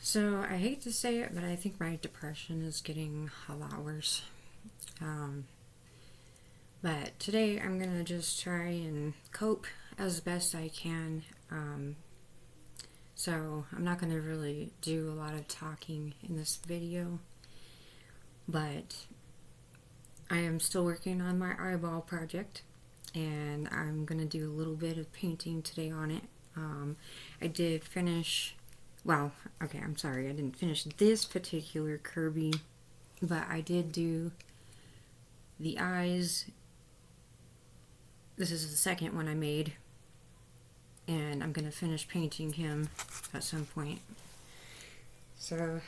So I hate to say it, but I think my depression is getting a lot worse. But today I'm gonna just try and cope as best I can. So I'm not gonna really do a lot of talking in this video, but I am still working on my eyeball project, and I'm gonna do a little bit of painting today on it. I did finish. Well, okay, I'm sorry, I didn't finish this particular Kirby, but I did do the eyes. This is the second one I made, and I'm gonna finish painting him at some point. So,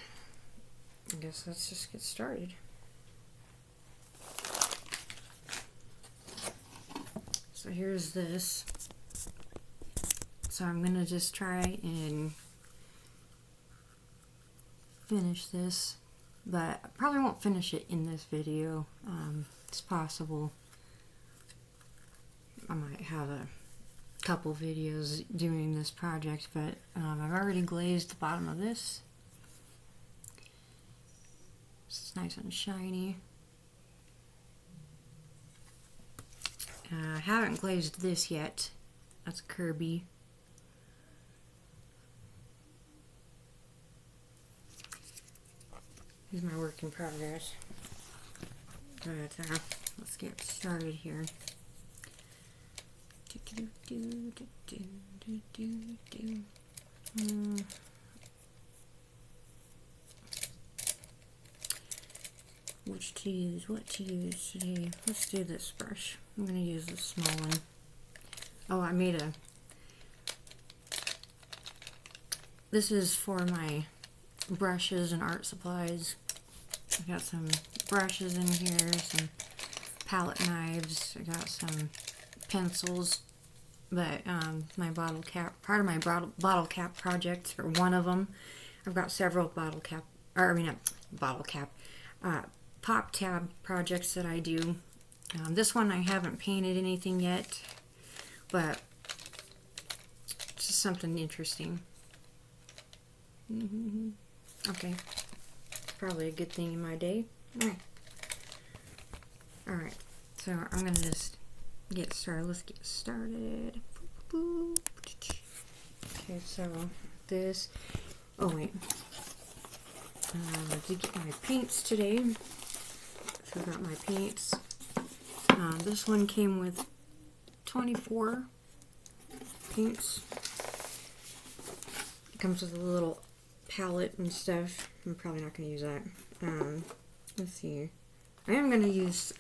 I guess let's just get started. So here's this. So I'm gonna just try and finish this, but I probably won't finish it in this video. It's possible I might have a couple videos doing this project, but I've already glazed the bottom of this. It's nice and shiny. I haven't glazed this yet. That's Kirby. Here's my work in progress. But let's get started here. Which to use? What to use today? Let's do this brush. I'm going to use the small one. Oh, I made a... This is for my brushes and art supplies. I got some brushes in here, some palette knives, I got some pencils, but my bottle cap, part of my bottle cap project, or one of them, I've got several bottle cap, or I mean, not bottle cap, pop tab projects that I do. This one I haven't painted anything yet, but it's just something interesting. Okay, probably a good thing in my day. Alright, so I'm gonna just get started. Let's get started. Okay, so this, oh wait, I did get my paints today. So I got my paints. This one came with 24 paints. It comes with a little palette and stuff. I'm probably not going to use that. Let's see. I am going to use...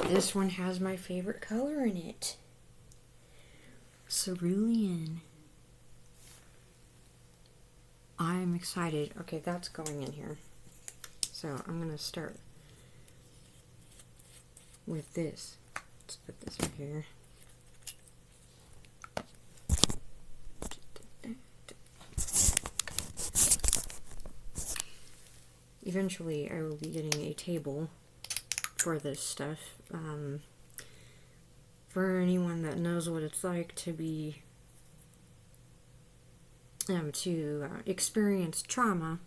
this one has my favorite color in it. Cerulean. I'm excited. Okay, that's going in here. So I'm going to start with this. Let's put this right here. Eventually, I will be getting a table for this stuff. For anyone that knows what it's like to be, experience trauma,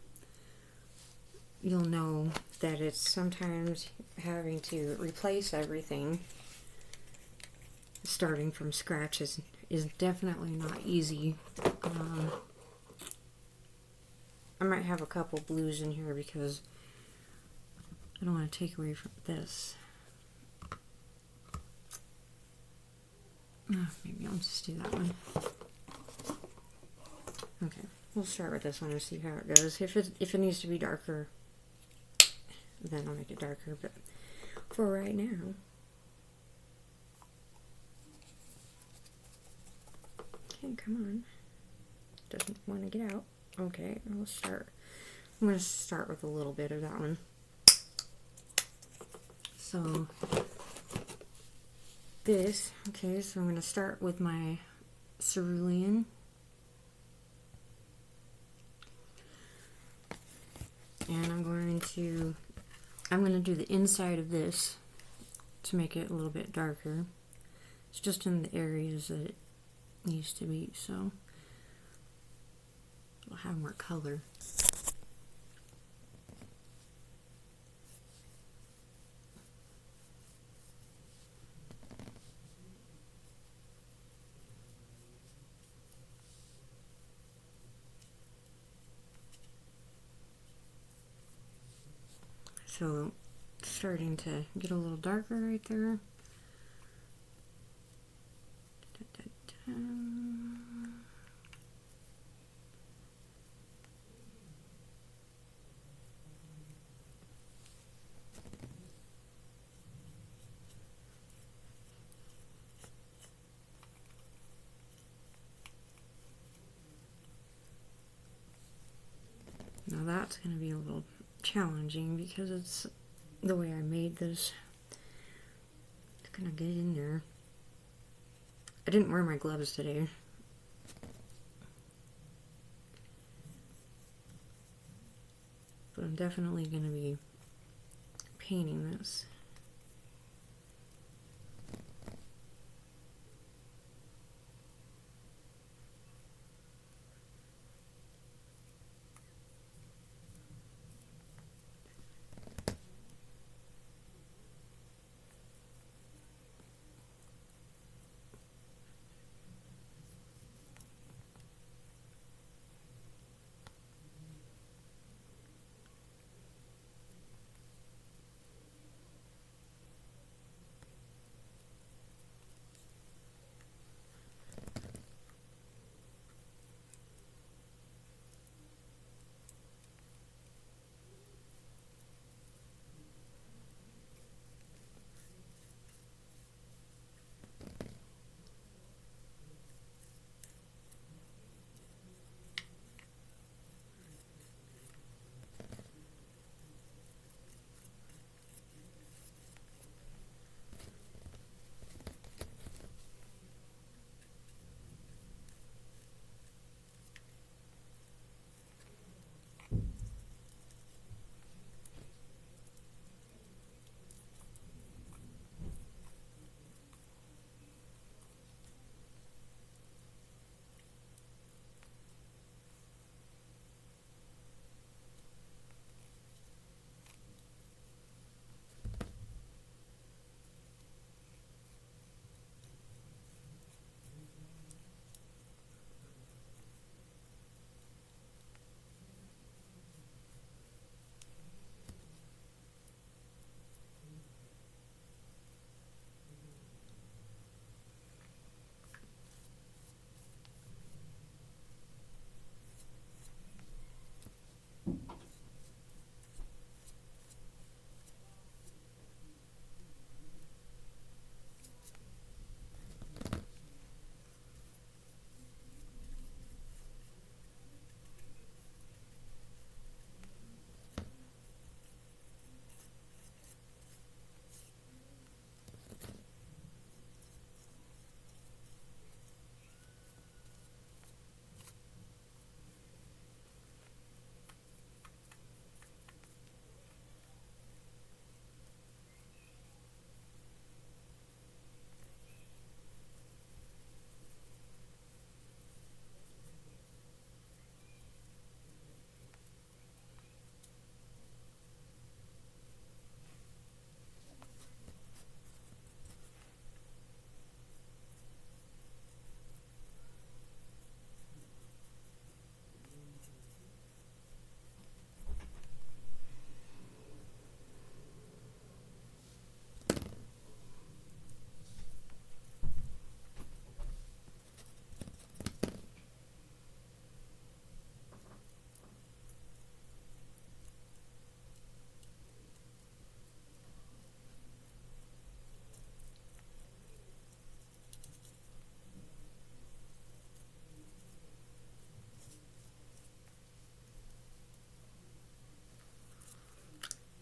you'll know that it's sometimes having to replace everything. Starting from scratch is definitely not easy. I might have a couple blues in here because I don't want to take away from this. Maybe I'll just do that one. Okay, we'll start with this one and see how it goes. If it needs to be darker, then I'll make it darker. But for right now, okay, come on. Doesn't want to get out. Okay, I'll start. I'm going to start with a little bit of that one. So, this, okay, so I'm going to start with my cerulean. And I'm going to do the inside of this to make it a little bit darker. It's just in the areas that it needs to be, so it'll have more color. So it's starting to get a little darker right there. Now that's going to be a little challenging because it's the way I made this. It's going to get in there. I didn't wear my gloves today. But I'm definitely going to be painting this.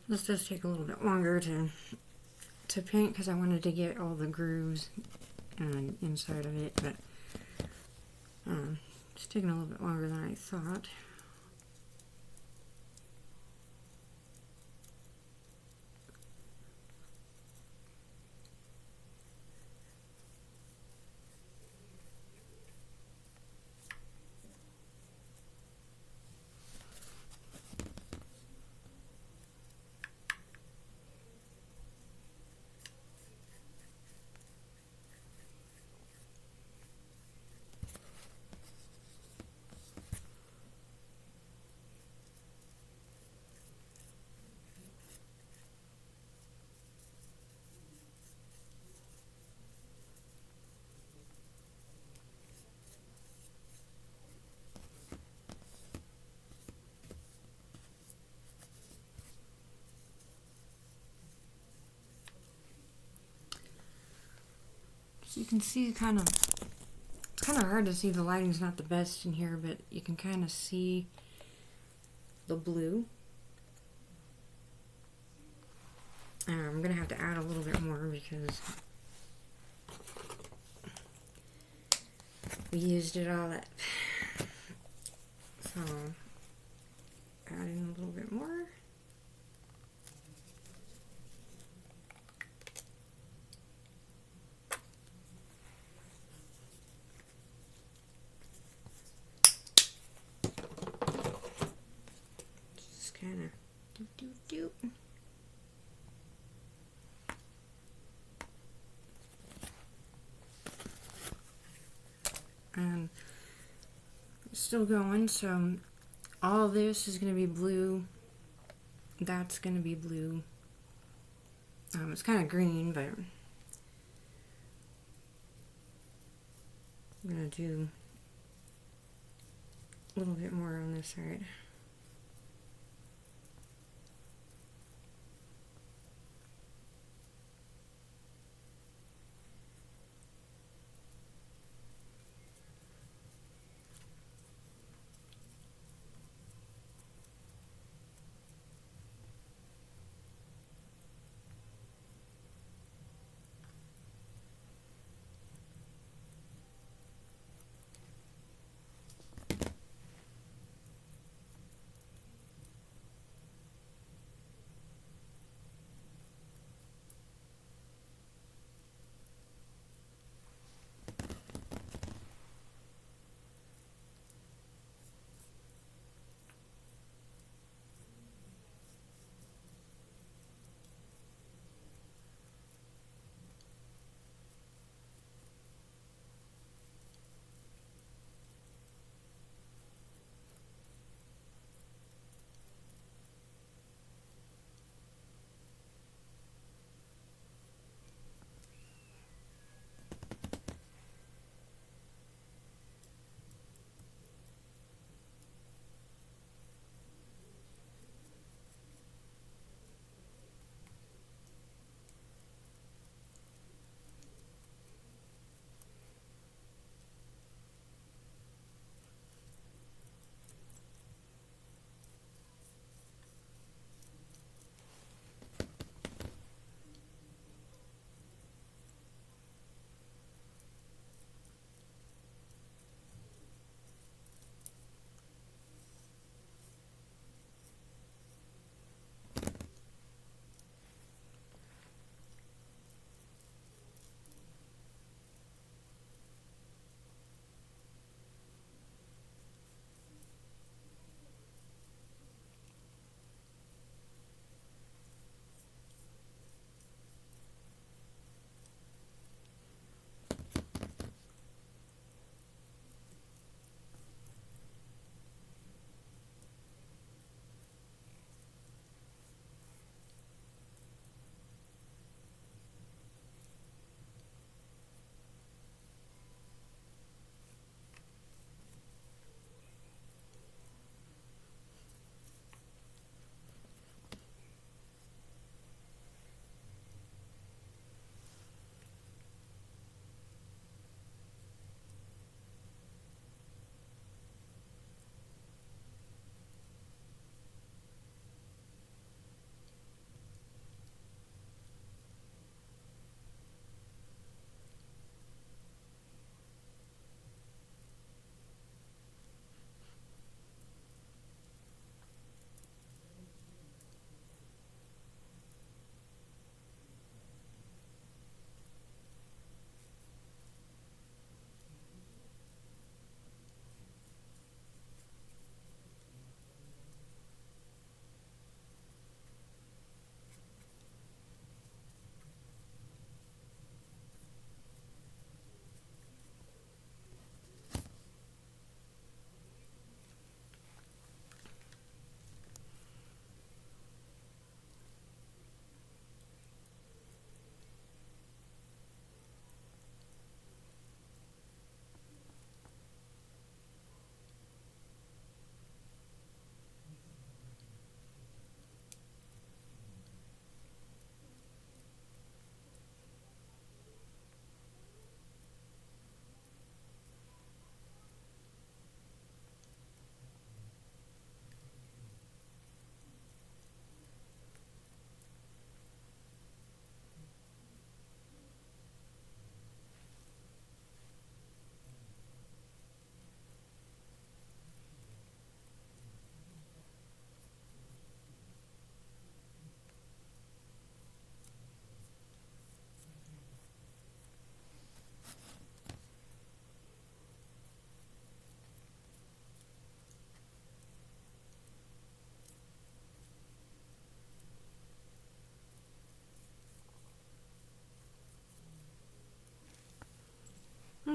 This does take a little bit longer to paint because I wanted to get all the grooves inside of it, but it's taking a little bit longer than I thought. So you can see it's kind of hard to see, the lighting's not the best in here, but you can kind of see the blue. I'm gonna have to add a little bit more because we used it all up. So add in a little bit more. Just kind of do. And it's still going, so all of this is going to be blue. That's going to be blue. It's kind of green, but I'm going to do a little bit more on this side.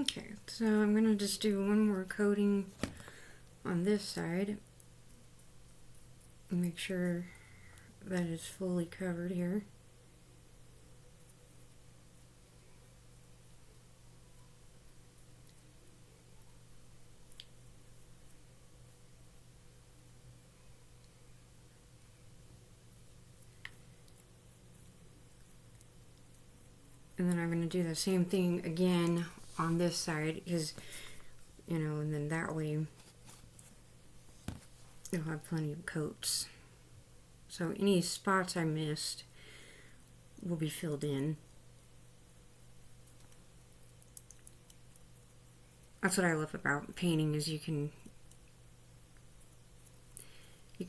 Okay, so I'm going to just do one more coating on this side. Make sure that it's fully covered here. And then I'm going to do the same thing again on this side, because, you know, and then that way you'll have plenty of coats. So any spots I missed will be filled in. That's what I love about painting, is you can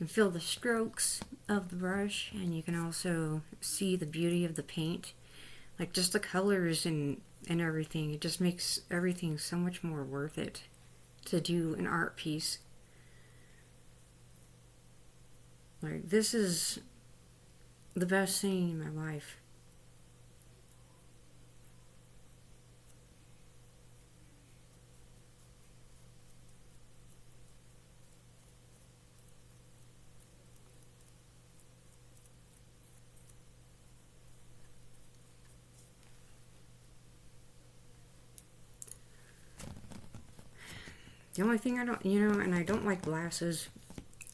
feel the strokes of the brush, and you can also see the beauty of the paint. Like just the colors and everything. It just makes everything so much more worth it to do an art piece. Like, this is the best thing in my life. The only thing I don't, and I don't like glasses.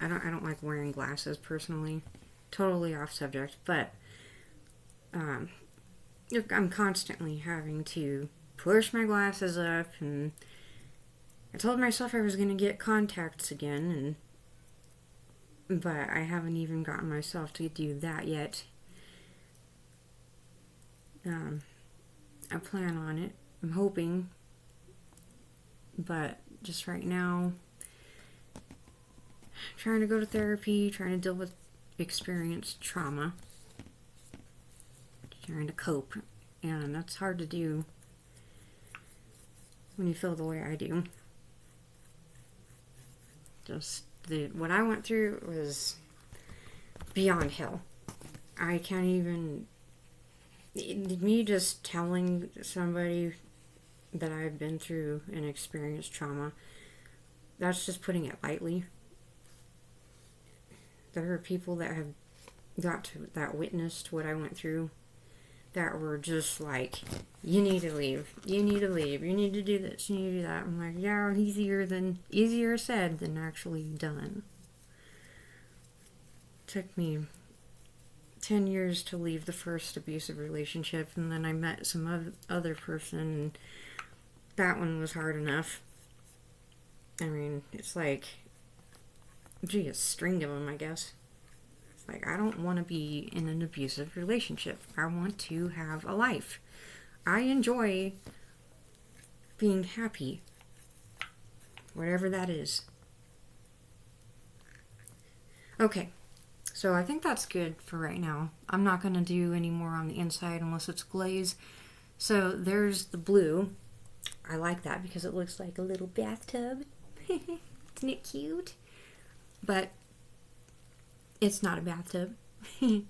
I don't like wearing glasses personally. Totally off subject, but I'm constantly having to push my glasses up, and I told myself I was going to get contacts again, but I haven't even gotten myself to do that yet. I plan on it. I'm hoping, but just right now, trying to go to therapy, trying to deal with experienced trauma, trying to cope, and that's hard to do when you feel the way I do. Just what I went through was beyond hell. I can't even, me just telling somebody that I've been through and experienced trauma, that's just putting it lightly. There are people that have that witnessed what I went through, that were just like, you need to leave, you need to leave, you need to do this, you need to do that. I'm like, yeah, easier said than actually done. It took me 10 years to leave the first abusive relationship, and then I met some other person, and that one was hard enough. I mean, it's like, gee, a string of them, I guess. It's like, I don't want to be in an abusive relationship. I want to have a life. I enjoy being happy, whatever that is. Okay, so I think that's good for right now. I'm not going to do any more on the inside unless it's glaze. So there's the blue. I like that because it looks like a little bathtub. Isn't it cute? But it's not a bathtub. I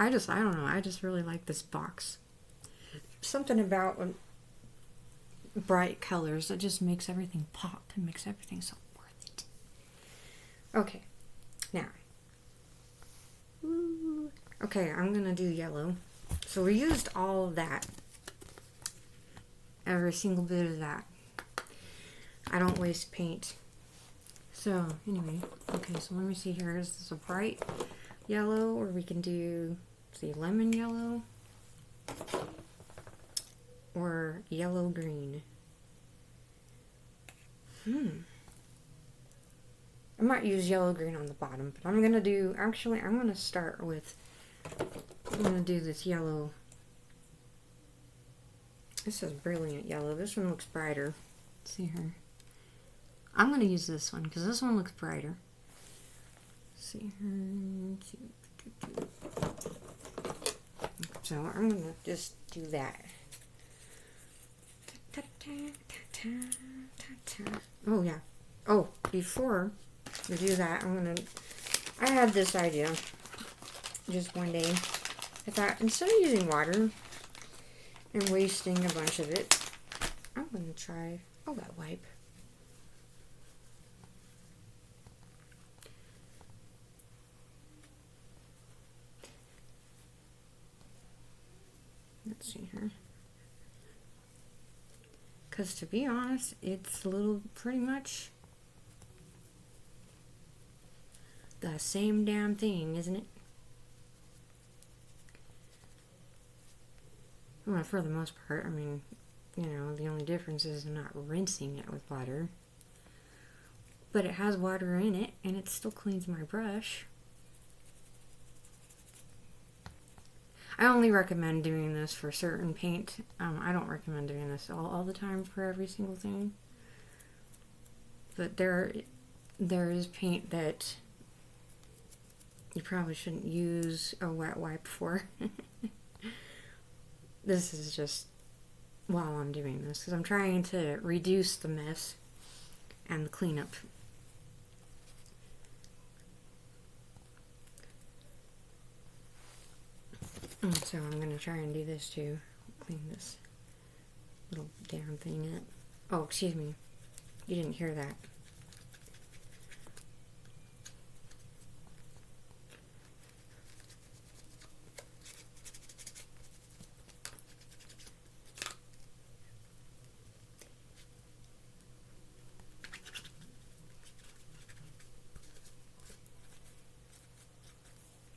don't know. I just really like this box. Something about bright colors that just makes everything pop and makes everything so worth it. Okay, now. Okay, I'm gonna do yellow. So we used all of that. Every single bit of that. I don't waste paint. So, anyway, okay, so let me see here. Is this a bright yellow, or we can do, see, lemon yellow, or yellow green? I might use yellow green on the bottom, but I'm going to do, actually, I'm going to start with, I'm going to do this yellow. This is brilliant yellow. This one looks brighter. Let's see here. I'm going to use this one because this one looks brighter. Let's see here. So I'm going to just do that. Oh, yeah. Oh, before we do that, I had this idea just one day. I thought, instead of using water and wasting a bunch of it, I'm gonna try a wet wipe. Let's see here. Because to be honest, it's a little pretty much the same damn thing, isn't it? Well, for the most part, I mean, you know, the only difference is I'm not rinsing it with water. But it has water in it, and it still cleans my brush. I only recommend doing this for certain paint. I don't recommend doing this all the time for every single thing. But there is paint that you probably shouldn't use a wet wipe for. This is just while I'm doing this, because I'm trying to reduce the mess and the cleanup. So I'm going to try and do this too. Clean this little damn thing up. Oh, excuse me. You didn't hear that.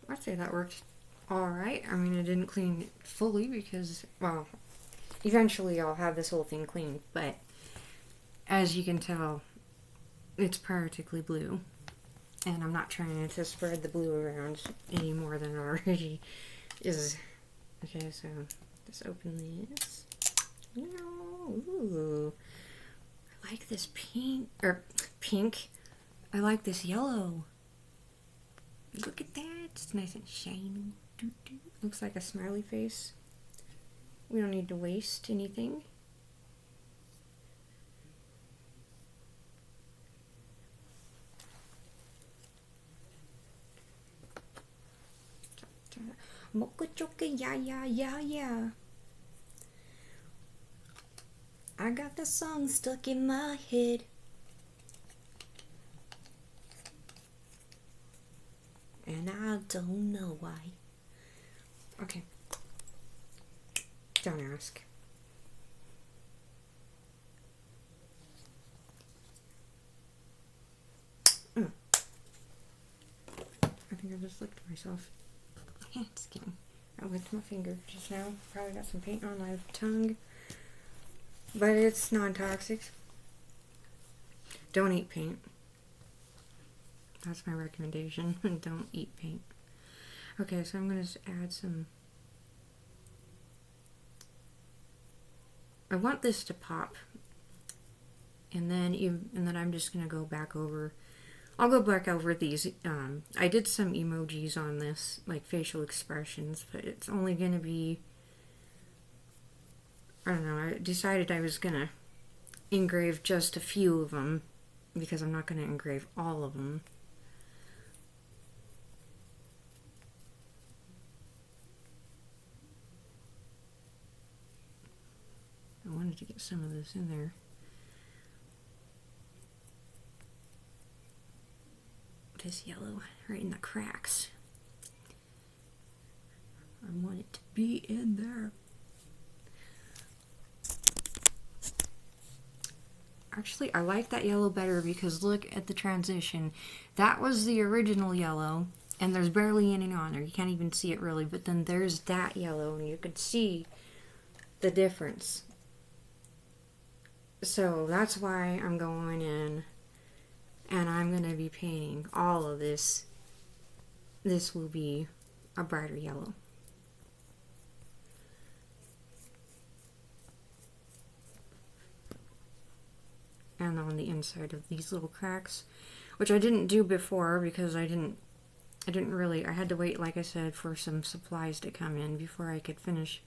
I'd say that worked alright. I mean, I didn't clean it fully because, well, eventually I'll have this whole thing cleaned, but as you can tell, it's practically blue. And I'm not trying to spread the blue around any more than it already is. Okay, so just open this. Ooh. I like this pink. I like this yellow. Look at that. It's nice and shiny. Looks like a smiley face. We don't need to waste anything. Mocha choka, yeah. I got the song stuck in my head. And I don't know why. Okay. Don't ask. I think I just licked myself. Just kidding. I licked my finger just now. Probably got some paint on my tongue. But it's non-toxic. Don't eat paint. That's my recommendation. Don't eat paint. Okay, so I'm going to add some... I want this to pop. And then I'm just going to go back over... I'll go back over these. I did some emojis on this, like facial expressions, but it's only going to be... I don't know, I decided I was going to engrave just a few of them, because I'm not going to engrave all of them. I wanted to get some of this in there. This yellow right in the cracks. I want it to be in there. Actually, I like that yellow better because look at the transition. That was the original yellow, and there's barely any on there. You can't even see it really, but then there's that yellow, and you could see the difference. So that's why I'm going in, and I'm going to be painting all of this. This will be a brighter yellow. And on the inside of these little cracks, which I didn't do before because I had to wait, like I said, for some supplies to come in before I could finish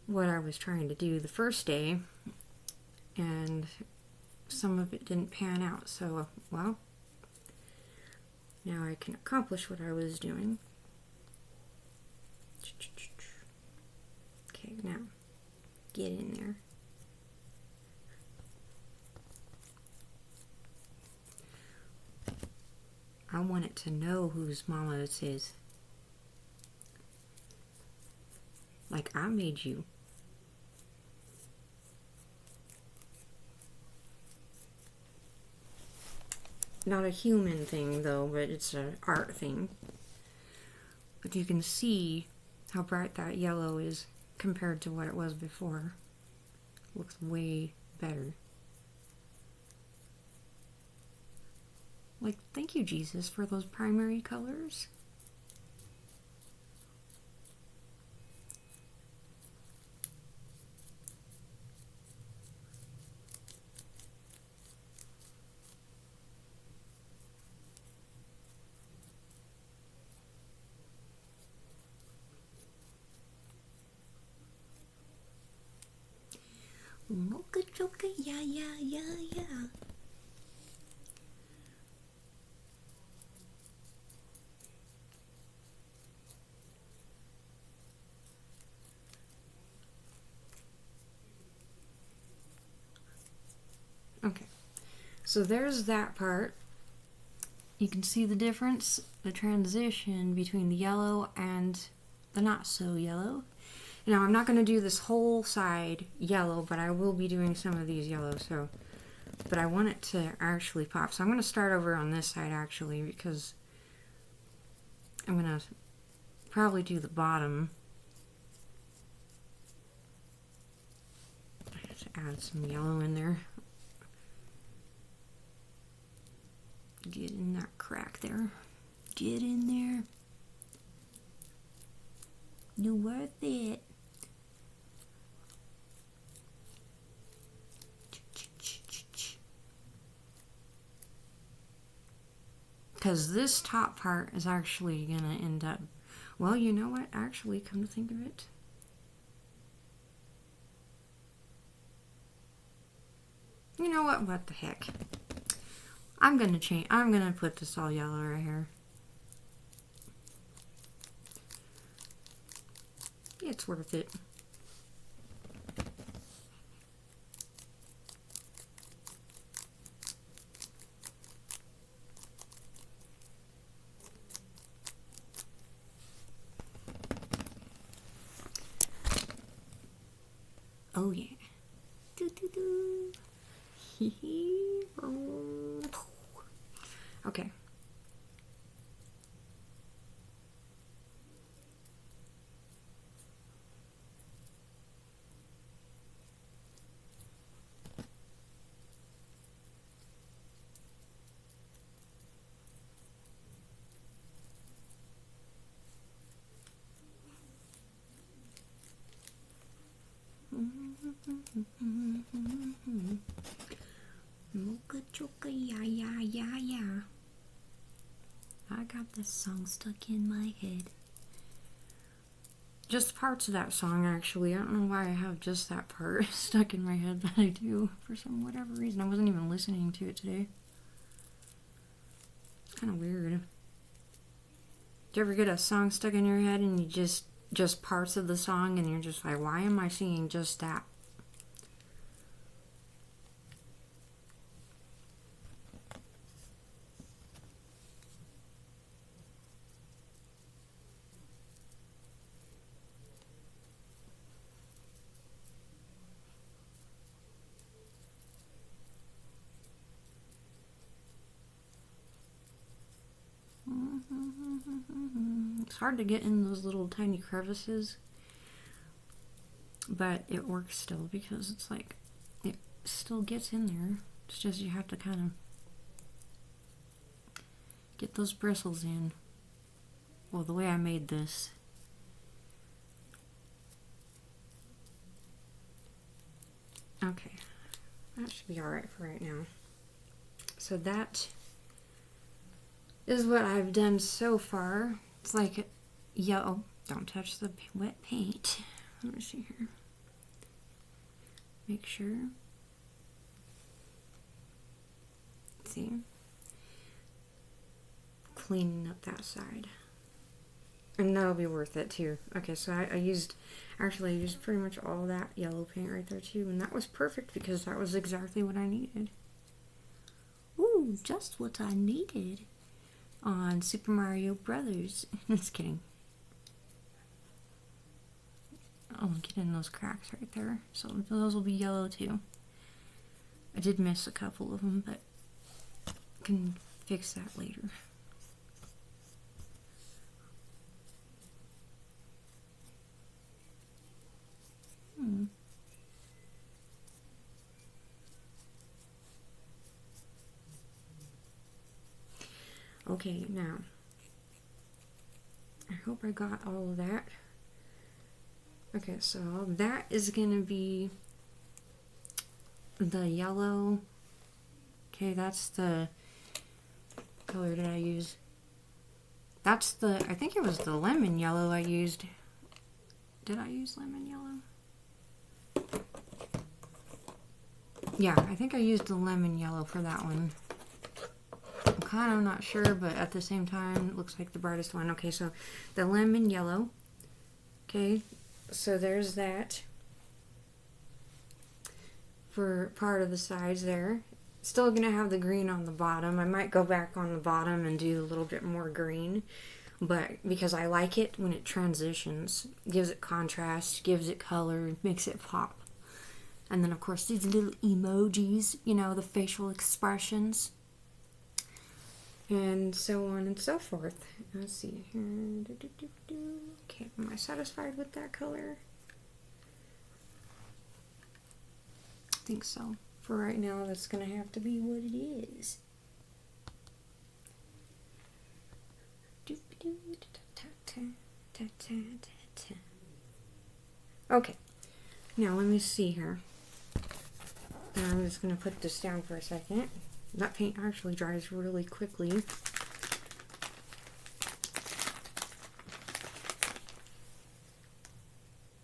what I was trying to do the first day, and some of it didn't pan out, so, well, now I can accomplish what I was doing. Okay, now, get in there. I want it to know whose mama it is. Like, I made you. Not a human thing, though, but it's an art thing. But you can see how bright that yellow is compared to what it was before. Looks way better. Like, thank you, Jesus, for those primary colors. Mocha choka, yeah, yeah, yeah, yeah. Okay, so there's that part. You can see the difference, the transition between the yellow and the not so yellow. Now, I'm not going to do this whole side yellow, but I will be doing some of these yellows, but I want it to actually pop. So I'm going to start over on this side, actually, because I'm going to probably do the bottom. I have to add some yellow in there. Get in that crack there. Get in there. You're worth it. Because this top part is actually going to end up... Well, you know what? Actually, come to think of it. You know what? What the heck? I'm going to change... I'm going to put this all yellow right here. It's worth it. Oh yeah. Do do do. Hee hee. Okay. Mocha choka, yeah, yeah, yeah, yeah. I got this song stuck in my head. Just parts of that song, actually. I don't know why I have just that part stuck in my head, but I do for whatever reason. I wasn't even listening to it today. It's kind of weird. Do you ever get a song stuck in your head and you just parts of the song and you're just like, why am I singing just that? It's hard to get in those little tiny crevices, but it works still because it's like, it still gets in there. It's just you have to kind of get those bristles in. Well, the way I made this. Okay, that should be alright for right now. So that is what I've done so far. It's like yellow. Don't touch the wet paint. Let me see here. Make sure. See? Cleaning up that side. And that'll be worth it too. Okay, so I used pretty much all that yellow paint right there too. And that was perfect because that was exactly what I needed. Ooh, just what I needed. on Super Mario Brothers. Just kidding. Oh, get in those cracks right there. So those will be yellow too. I did miss a couple of them, but I can fix that later. Okay, now, I hope I got all of that. Okay, so that is going to be the yellow. Okay, that's the color that I use. That's the, I think it was the lemon yellow I used. Did I use lemon yellow? Yeah, I think I used the lemon yellow for that one. I'm kind of not sure, but at the same time, it looks like the brightest one. Okay, so the lemon yellow. Okay, so there's that for part of the sides there. Still gonna have the green on the bottom. I might go back on the bottom and do a little bit more green, but because I like it when it transitions, gives it contrast, gives it color, makes it pop. And then of course these little emojis, you know, the facial expressions, and so on and so forth. Let's see here. Okay, am I satisfied with that color? I think so. For right now, that's gonna have to be what it is. Okay, now let me see here. I'm just gonna put this down for a second. That paint actually dries really quickly.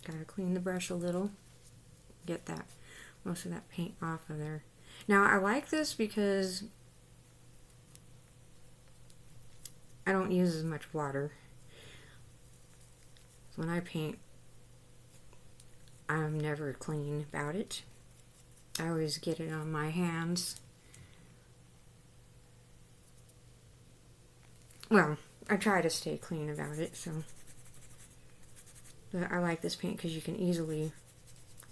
Gotta clean the brush a little. Get that most of that paint off of there. Now I like this because I don't use as much water. So when I paint, I'm never clean about it. I always get it on my hands. Well, I try to stay clean about it, so. But I like this paint because you can easily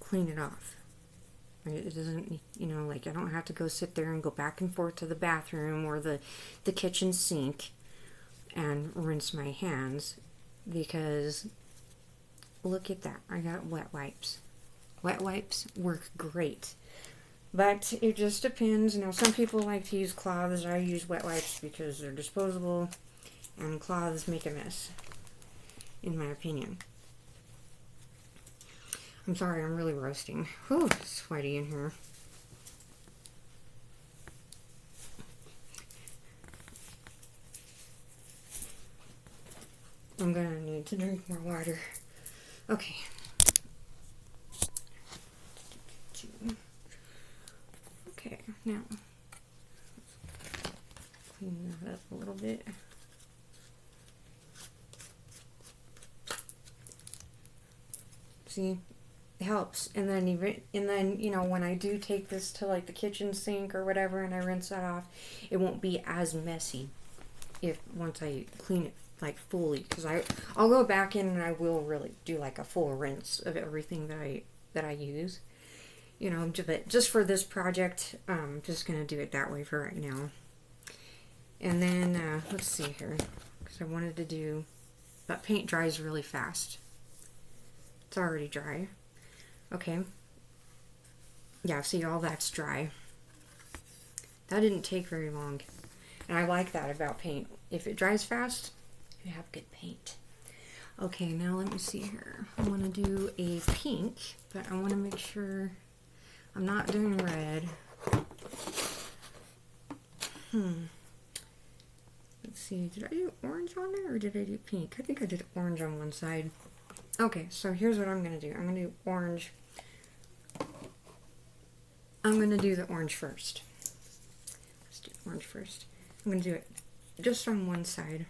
clean it off. It doesn't, you know, like I don't have to go sit there and go back and forth to the bathroom or the kitchen sink and rinse my hands, because look at that. I got wet wipes. Wet wipes work great. But it just depends. Now, some people like to use cloths. I use wet wipes because they're disposable, and cloths make a mess, in my opinion. I'm sorry, I'm really roasting. Whew, it's sweaty in here. I'm gonna need to drink more water. Okay. Okay, now clean that up a little bit. See? Helps. And then you know, when I do take this to like the kitchen sink or whatever and I rinse that off, it won't be as messy once I clean it like fully, because I'll go back in and I will really do like a full rinse of everything that I use, you know. But just for this project, I'm just gonna do it that way for right now. And then let's see here, because I wanted to do, that paint dries really fast. It's already dry. Okay. Yeah, see, all that's dry. That didn't take very long. And I like that about paint. If it dries fast, you have good paint. Okay, now let me see here. I want to do a pink, but I want to make sure I'm not doing red. Let's see, did I do orange on there or did I do pink? I think I did orange on one side. Okay, so here's what I'm going to do. I'm going to do orange. I'm going to do the orange first. Let's do orange first. I'm going to do it just on one side,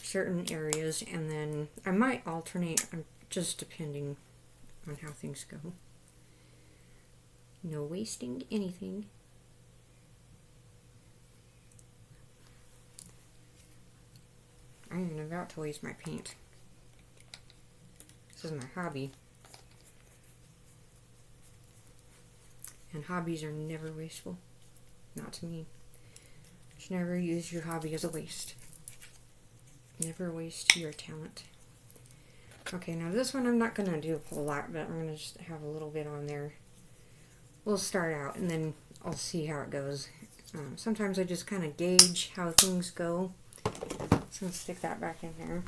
certain areas, and then I might alternate, just depending on how things go. No wasting anything. about to waste my paint. This is my hobby. And hobbies are never wasteful. Not to me. You should never use your hobby as a waste. Never waste your talent. Okay, now this one I'm not going to do a whole lot, but I'm going to just have a little bit on there. We'll start out and then I'll see how it goes. Sometimes I just kind of gauge how things go. So let's stick that back in there.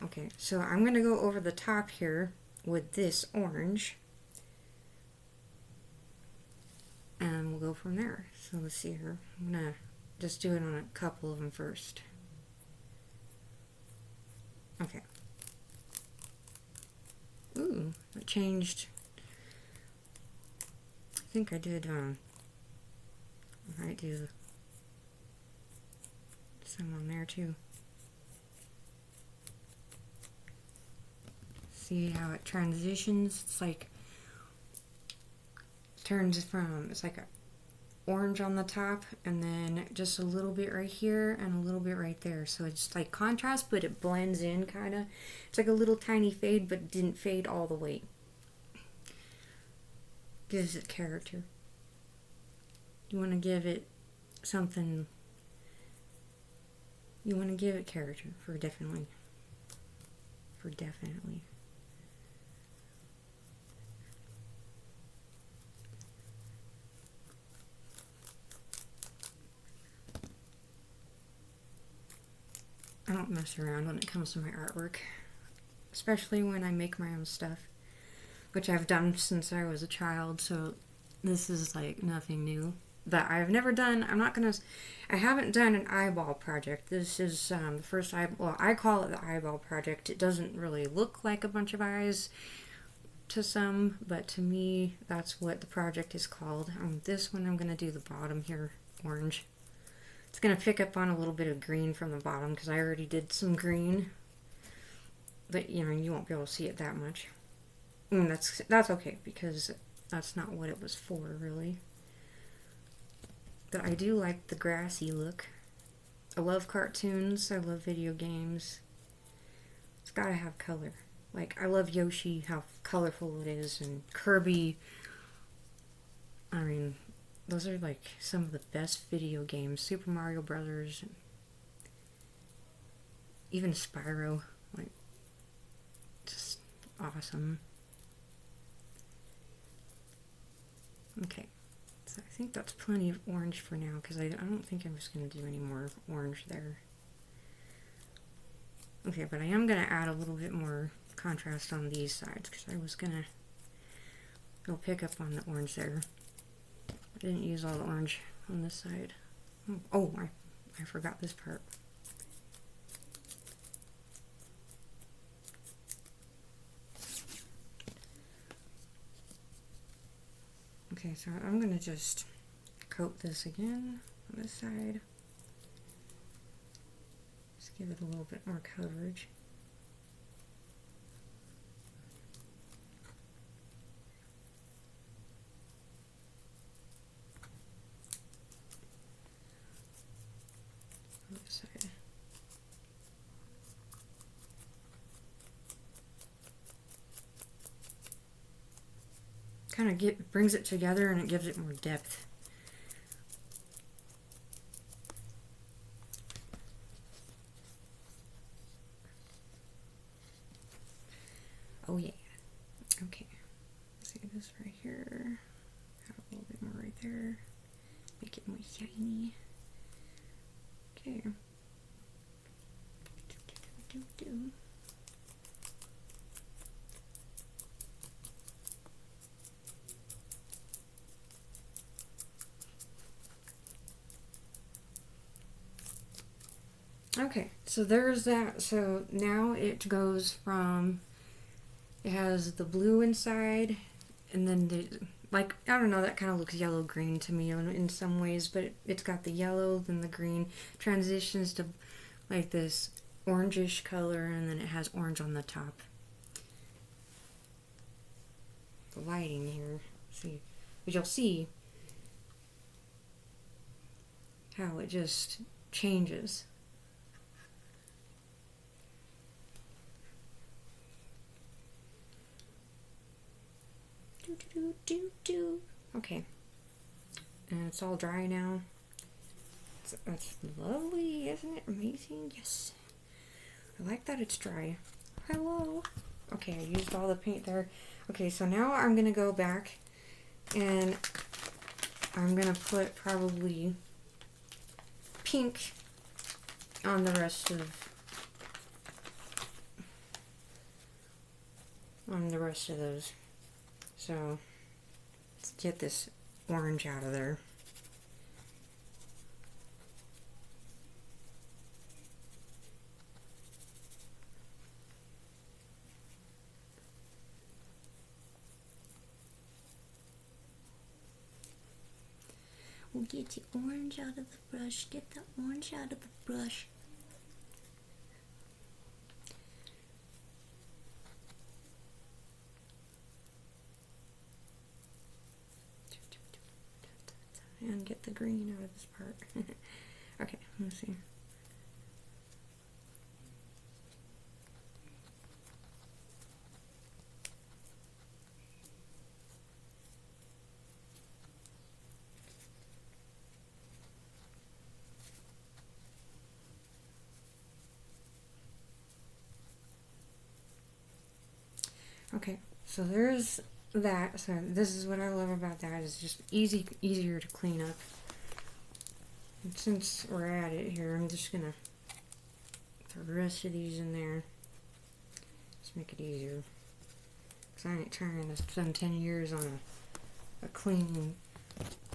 Okay, so I'm going to go over the top here with this orange. And we'll go from there. So let's see here. I'm going to just do it on a couple of them first. Okay. Ooh, it changed. I think I did, I might do some on there too. See how it transitions? It's like, turns from, it's like a orange on the top and then just a little bit right here and a little bit right there. So it's like contrast, but it blends in kind of. It's like a little tiny fade, but it didn't fade all the way. Gives it character. You want to give it something. You want to give it character for definitely. For definitely. I don't mess around when it comes to my artwork, especially when I make my own stuff, which I've done since I was a child, so this is like nothing new. But I've never done, I haven't done an eyeball project. This is the first well, I call it the eyeball project. It doesn't really look like a bunch of eyes to some, but to me, that's what the project is called. This one I'm going to do the bottom here, orange. It's going to pick up on a little bit of green from the bottom because I already did some green. But, you know, you won't be able to see it that much. That's okay because that's not what it was for, really. But I do like the grassy look. I love cartoons. I love video games. It's got to have color. Like, I love Yoshi, how colorful it is, and Kirby. I mean, those are like some of the best video games. Super Mario Brothers, and even Spyro, like, just awesome. Okay, so I think that's plenty of orange for now because I don't think I'm just going to do any more orange there. Okay, but I am going to add a little bit more contrast on these sides because I was going to go pick up on the orange there. I didn't use all the orange on this side. Oh, I forgot this part. Okay, so I'm going to just coat this again on this side. Just give it a little bit more coverage. Side. Kind of brings it together and it gives it more depth. Oh yeah. Okay. See this right here. Have a little bit more right there. Make it more shiny. Okay. Okay, so there's that. So now it goes from, it has the blue inside, and then like, I don't know, that kind of looks yellow-green to me in some ways, but it's got the yellow, then the green, transitions to like this orangish color, and then it has orange on the top. The lighting here, see, but you'll see how it just changes. Okay, and it's all dry now. That's lovely, isn't it amazing? Yes, I like that it's dry. Hello. Okay, I used all the paint there. Okay, so now I'm gonna go back and I'm gonna put probably pink on the rest of those. So let's get this orange out of there. We'll get the orange out of the brush. Get the orange out of the brush. And get the green out of this part. Okay, let's see. Okay, so there's that. So this is what I love about that. It's just easier to clean up. And since we're at it here, I'm just gonna throw the rest of these in there. Just make it easier. Cause I ain't trying to spend 10 years on a clean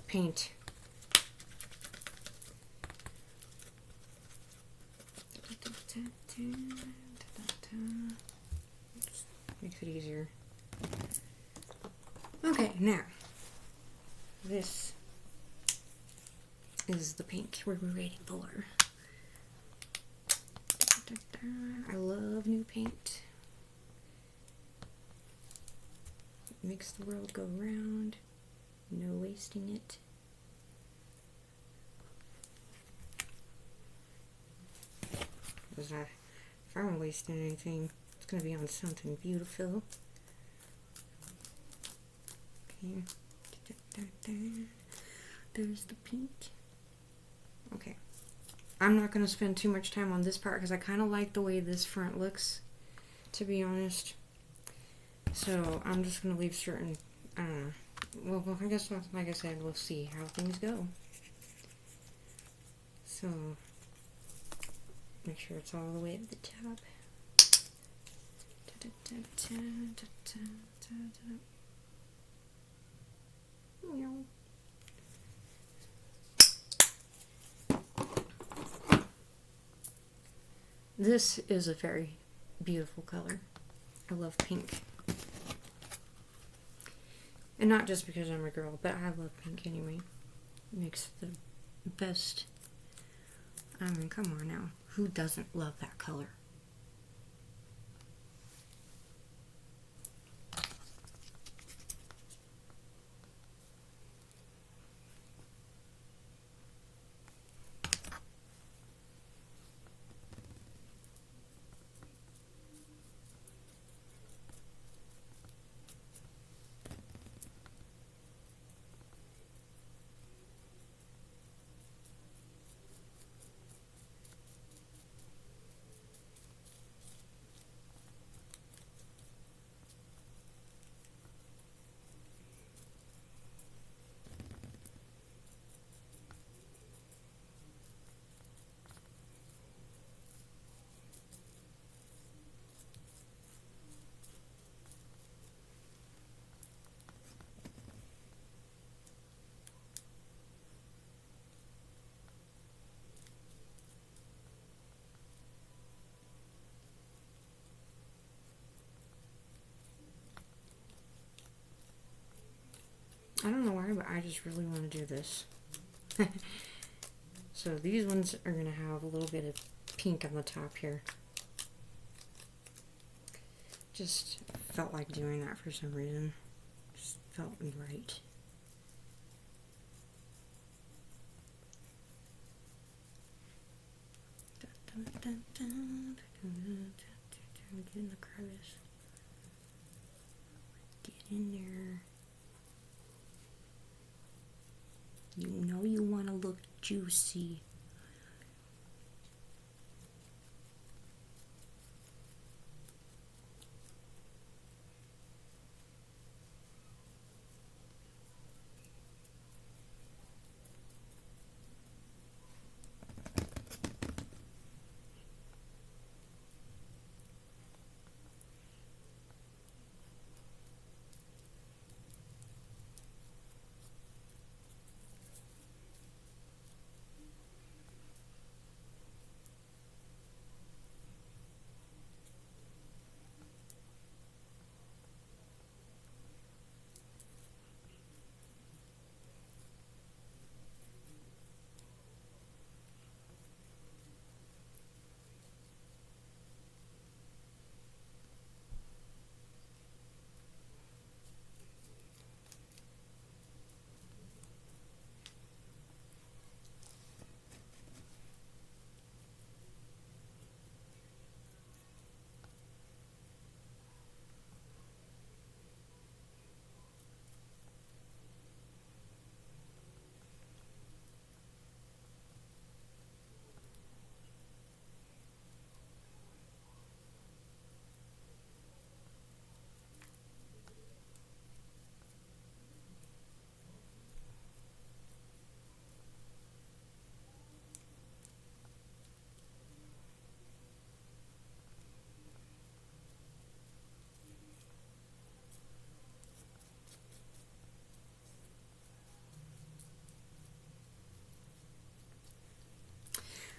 paint. Makes it easier. Okay, now this is the pink we're waiting for. I love new paint. It makes the world go round. No wasting it. If I'm wasting anything, it's going to be on something beautiful. Okay. There's the pink. Okay. I'm not going to spend too much time on this part because I kind of like the way this front looks, to be honest. So I'm just going to leave certain, I don't know. Well, I guess, like I said, we'll see how things go. So, make sure it's all the way at the top. This is a very beautiful color. I love pink. And not just because I'm a girl, but I love pink anyway. It makes the best. I mean, come on now. Who doesn't love that color? I don't know why, but I just really want to do this. So these ones are going to have a little bit of pink on the top here. Just felt like doing that for some reason. Just felt right. Get in the crevice. Get in there. You know you want to look juicy.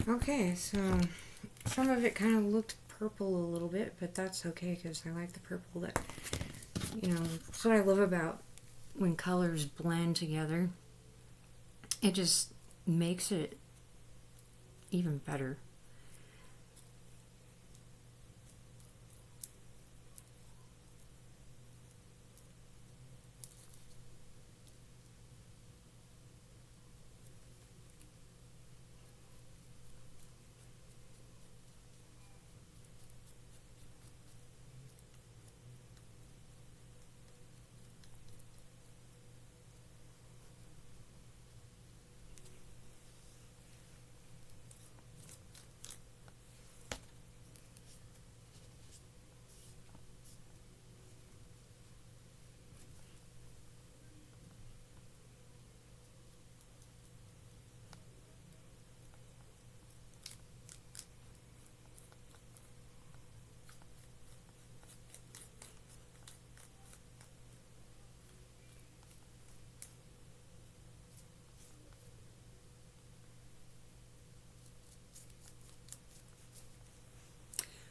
Okay, so some of it kind of looked purple a little bit, but that's okay because I like the purple. That, you know, that's what I love about when colors blend together. It just makes it even better.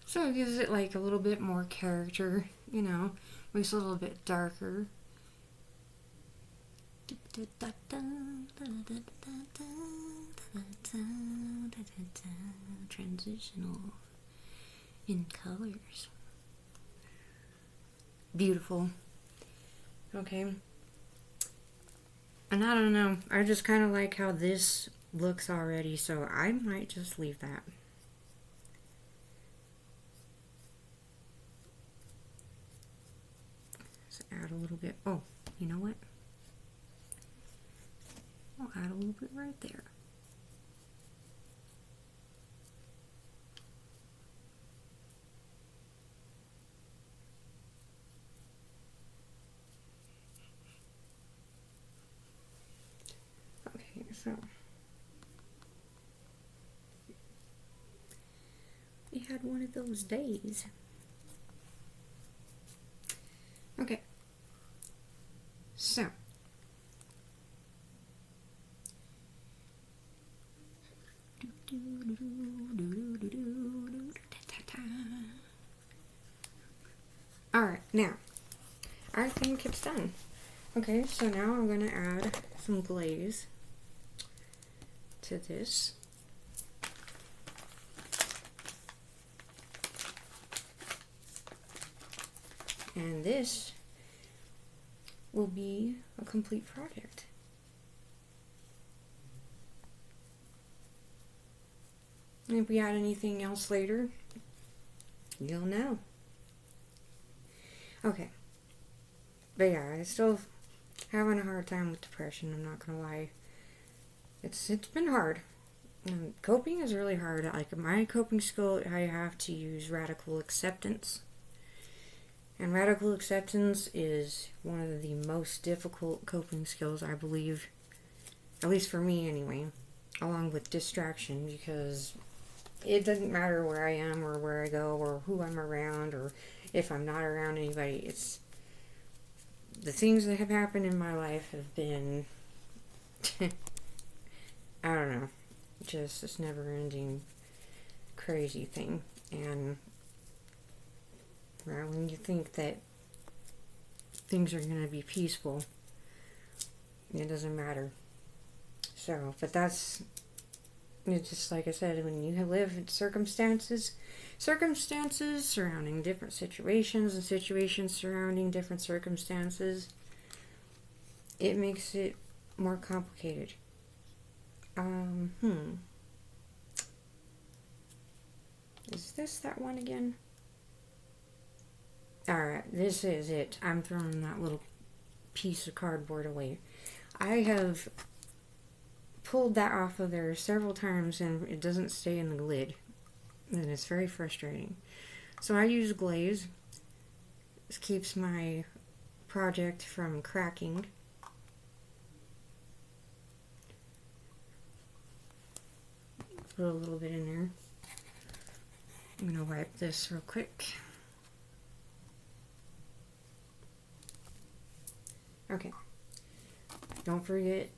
So it gives it like a little bit more character, you know, makes it a little bit darker. Transitional in colors. Beautiful. Okay. And I don't know, I just kind of like how this looks already, so I might just leave that. Add a little bit. Oh, you know what? I'll add a little bit right there. Okay, so we had one of those days. Okay. So, all right, now I think it's done. Okay, so now I'm going to add some glaze to this. And this will be a complete project. And if we add anything else later, you'll know. Okay. But yeah, I still having a hard time with depression, I'm not gonna lie. It's been hard. Coping is really hard. Like my coping skill, I have to use radical acceptance. And radical acceptance is one of the most difficult coping skills, I believe. At least for me anyway. Along with distraction, because it doesn't matter where I am or where I go or who I'm around or if I'm not around anybody. It's the things that have happened in my life have been I don't know, just this never-ending crazy thing. And well, when you think that things are going to be peaceful, it doesn't matter. So, but that's, it's just like I said, when you live in circumstances surrounding different situations and situations surrounding different circumstances, it makes it more complicated. Is this that one again? Alright, this is it. I'm throwing that little piece of cardboard away. I have pulled that off of there several times and it doesn't stay in the lid. And it's very frustrating. So I use Glaze. This keeps my project from cracking. Put a little bit in there. I'm going to wipe this real quick. Okay. Don't forget,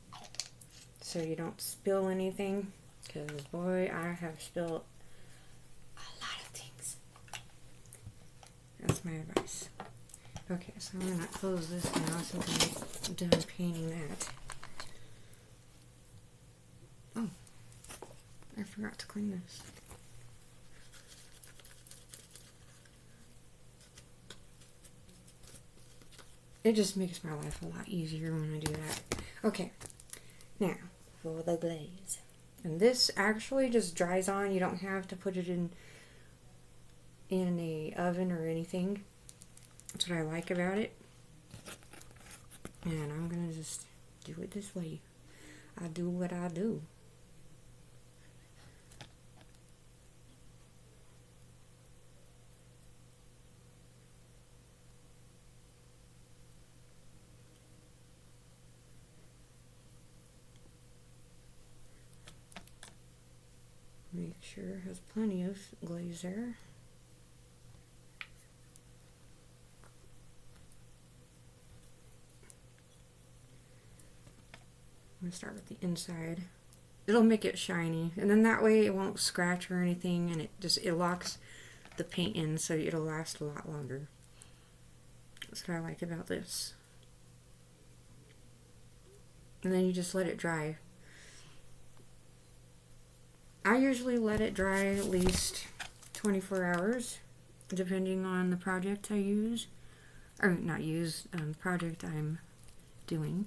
so you don't spill anything, because boy, I have spilled a lot of things. That's my advice. Okay, so I'm going to close this now since I'm done painting that. Oh, I forgot to clean this. It just makes my life a lot easier when I do that. Okay, now for the glaze. And this actually just dries on. You don't have to put it in a oven or anything. That's what I like about it. And I'm gonna just do it this way. I do what I do. Make sure it has plenty of glaze there. I'm going to start with the inside. It'll make it shiny, and then that way it won't scratch or anything, and it locks the paint in so it'll last a lot longer. That's what I like about this. And then you just let it dry. I usually let it dry at least 24 hours, depending on the project I use, or not use, project I'm doing.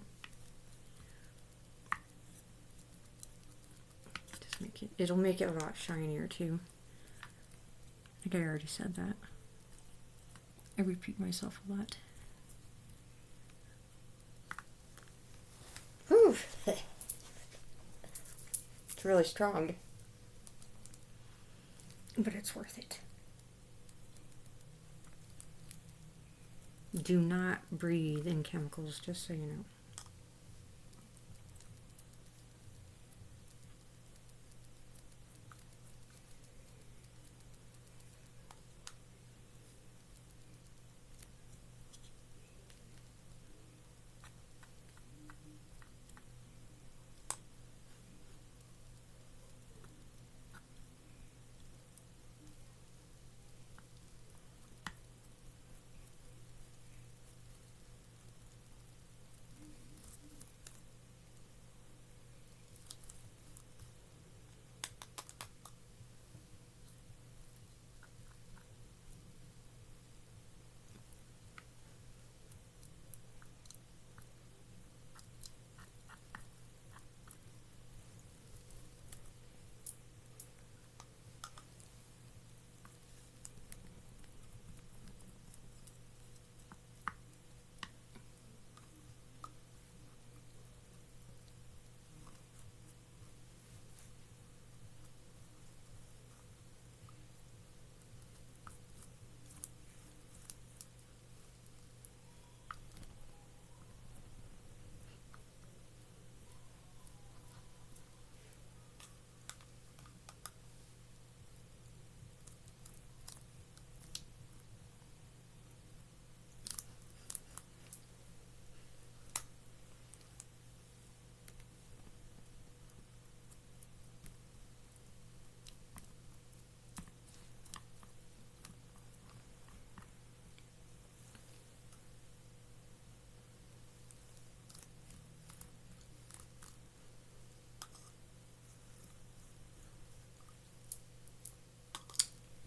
Just it'll make it a lot shinier too. I think I already said that. I repeat myself a lot. Whew. It's really strong. But it's worth it. Do not breathe in chemicals, just so you know.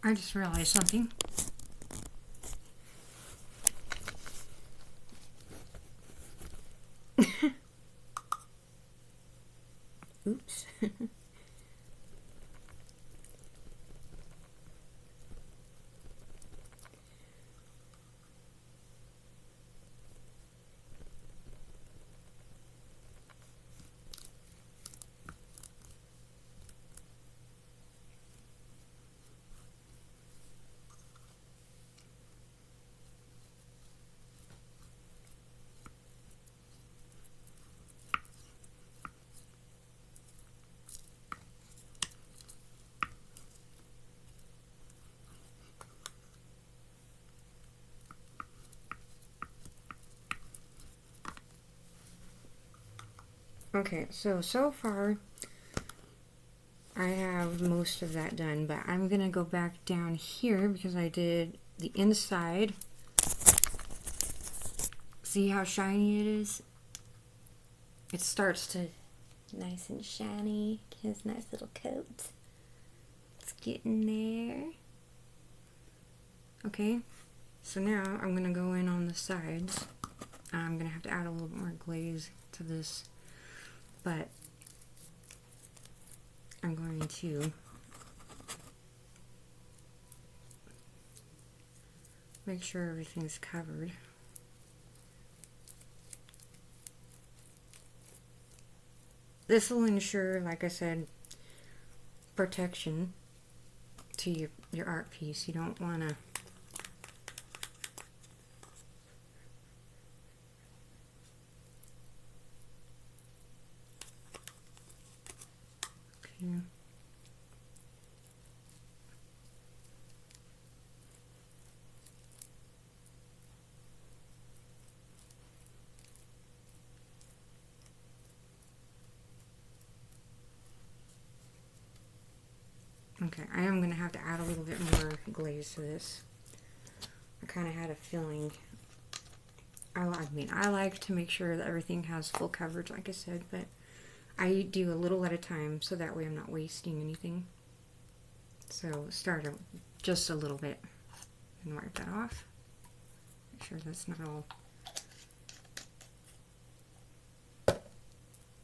I just realized something. Oops. Okay, so far I have most of that done, but I'm gonna go back down here because I did the inside. See how shiny it is? It starts to nice and shiny. It has a nice little coat. It's getting there. Okay, so now I'm gonna go in on the sides. I'm gonna have to add a little bit more glaze to this, but I'm going to make sure everything's covered. This will ensure, like I said, protection to your art piece. You don't want to Okay, I am going to have to add a little bit more glaze to this. I kind of had a feeling. I mean, I like to make sure that everything has full coverage, like I said, but I do a little at a time so that way I'm not wasting anything. So start just a little bit and wipe that off. Make sure that's not all.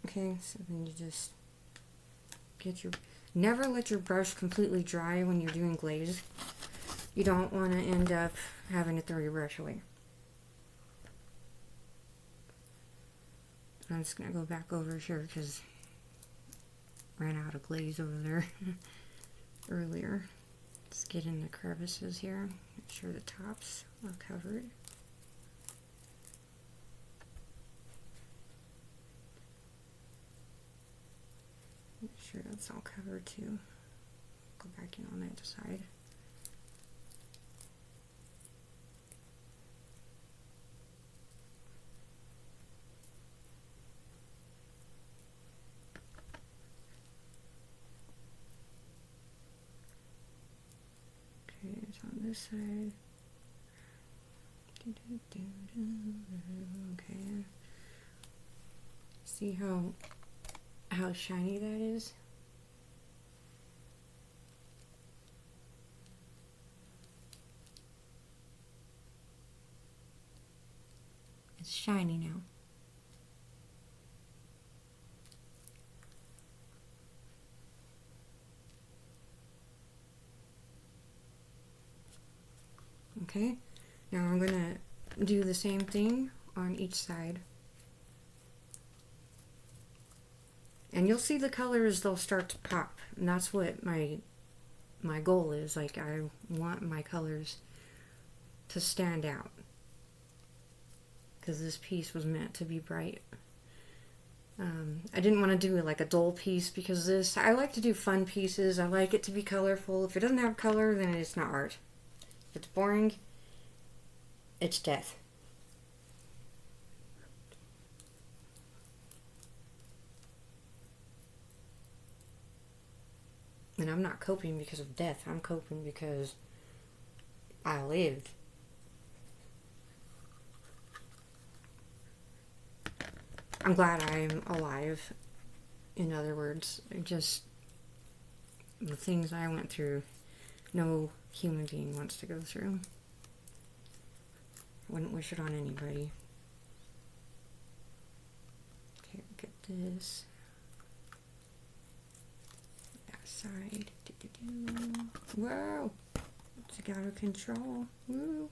Okay, so then you just get your... Never let your brush completely dry when you're doing glaze. You don't want to end up having to throw your brush away. I'm just going to go back over here because I ran out of glaze over there earlier. Just get in the crevices here. Make sure the tops are covered. Make sure that's all covered too. Go back in on that side. Okay, it's on this side. Okay. See how shiny that is? It's shiny now. Okay, now I'm going to do the same thing on each side. And you'll see the colors, they'll start to pop. And that's what my goal is. Like, I want my colors to stand out. Because this piece was meant to be bright. I didn't want to do like a dull piece because I like to do fun pieces. I like it to be colorful. If it doesn't have color, then it's not art. If it's boring, it's death. And I'm not coping because of death. I'm coping because I lived. I'm glad I'm alive. In other words, just the things I went through no human being wants to go through. Wouldn't wish it on anybody. Okay, get this. That side. Whoa! It's out of control. Woo!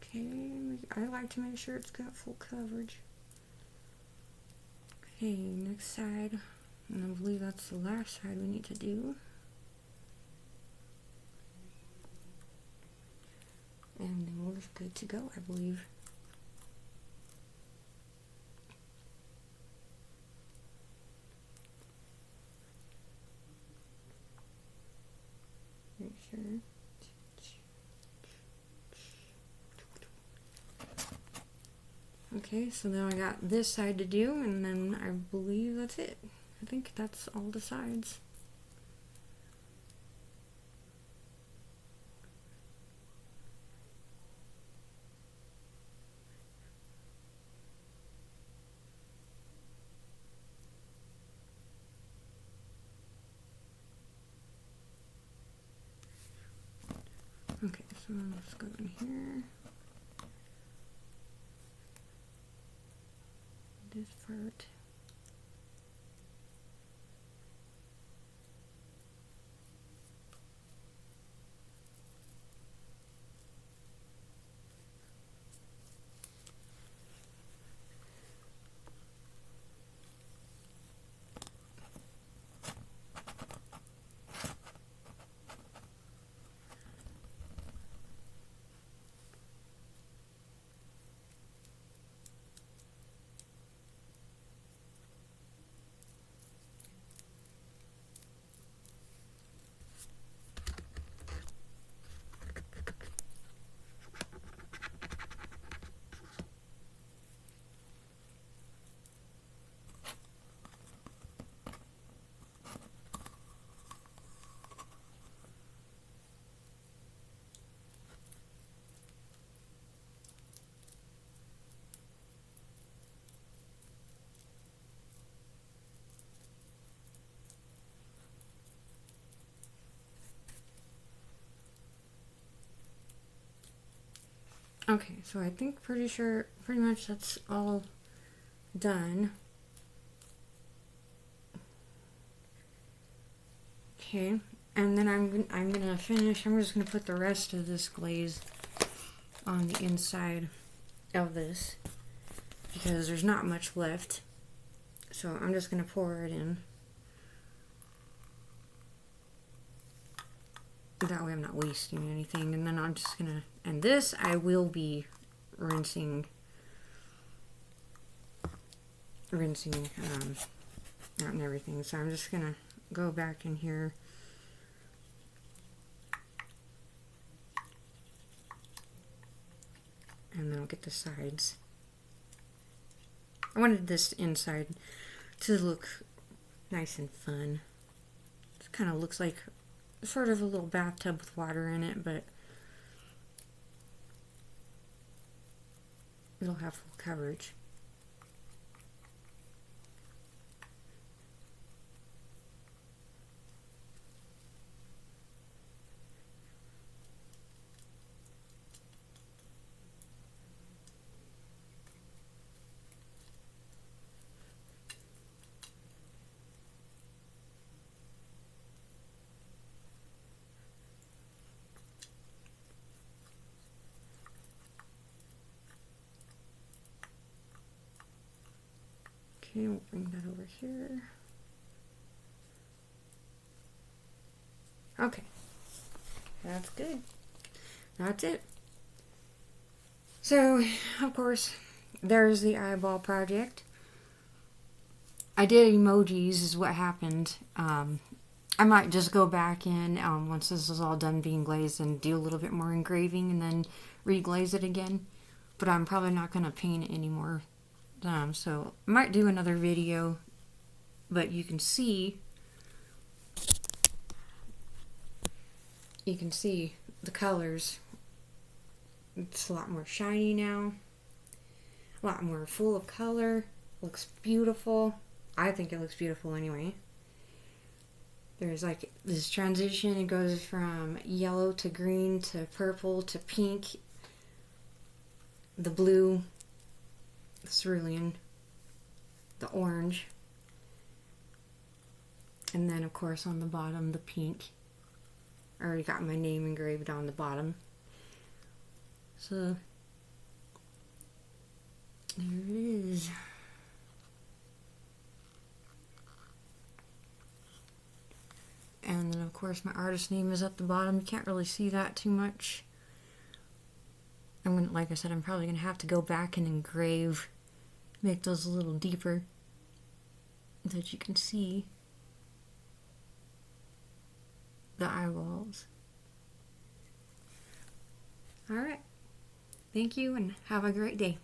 Okay, I like to make sure it's got full coverage. Okay, next side, and I believe that's the last side we need to do. And then we're good to go, I believe. Make sure. Okay, so now I got this side to do, and then I believe that's it. I think that's all the sides. Okay, so let's go in here. This part. Okay, so I think pretty much that's all done. Okay, and then I'm gonna finish. I'm just gonna put the rest of this glaze on the inside of this because there's not much left. So I'm just gonna pour it in. That way I'm not wasting anything. And then I'm just gonna, and this I will be rinsing out and everything. So I'm just gonna go back in here. And then I'll get the sides. I wanted this inside to look nice and fun. It kind of looks like sort of a little bathtub with water in it, but it'll have full coverage. Okay, we'll bring that over here. Okay, that's good. That's it. So, of course, there's the eyeball project. I did emojis is what happened. I might just go back in once this is all done being glazed and do a little bit more engraving and then reglaze it again. But I'm probably not going to paint it anymore. So I might do another video, but you can see the colors. It's a lot more shiny now, a lot more full of color. Looks beautiful. I think it looks beautiful anyway. There's like this transition. It goes from yellow to green to purple to pink, the blue, the cerulean, the orange, and then of course on the bottom the pink. I already got my name engraved on the bottom. So there it is. And then of course my artist name is at the bottom. You can't really see that too much. Like I said, I'm probably gonna have to go back and engrave, make those a little deeper, so that you can see the eyeballs. Alright. Thank you and have a great day.